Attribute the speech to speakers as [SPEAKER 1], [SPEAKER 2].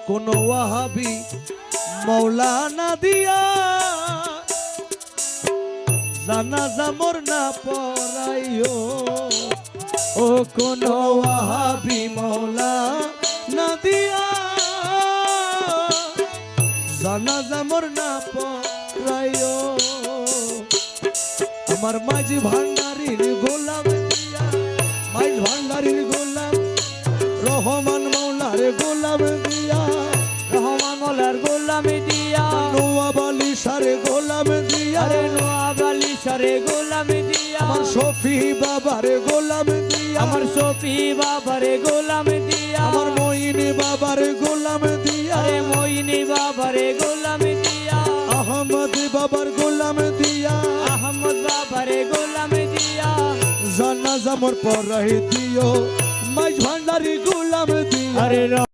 [SPEAKER 1] কোন ওয়াহাবি মৌলানা দিয়া জানাজা মোর না পড়াইও ও কোন ওয়াহাবি মৌলানা দিয়া জানাজা মোর না পড়াইও আমার মাঝি ভান্ডারির গোলাম দিয়া মাঝ ভান্ডারির গোলাম রহমান মৌলার গোলাম দিয়া
[SPEAKER 2] রহমান মৌলার গোলাম দিয়া
[SPEAKER 1] নওয়াব আলী সারে গোলাম দিয়া
[SPEAKER 2] আরে নওয়াব আলী সারে গোলাম দিয়া
[SPEAKER 1] আমার শফি বাবারে গোলাম দিয়া
[SPEAKER 2] আমার শফি বাবারে গোলাম দিয়া
[SPEAKER 1] আমার মঈন বাবারে গোলাম দিয়া
[SPEAKER 2] আরে মঈনী বাবারে গোলাম দিয়া
[SPEAKER 1] আহমদ বাবার গোলাম দিয়া
[SPEAKER 2] আহমদ বাবারে গোলাম দিয়া
[SPEAKER 1] জানাজা মোর পড়াই দিও মাঝ ভান্ডারি গোলাম দিয়া
[SPEAKER 2] আরে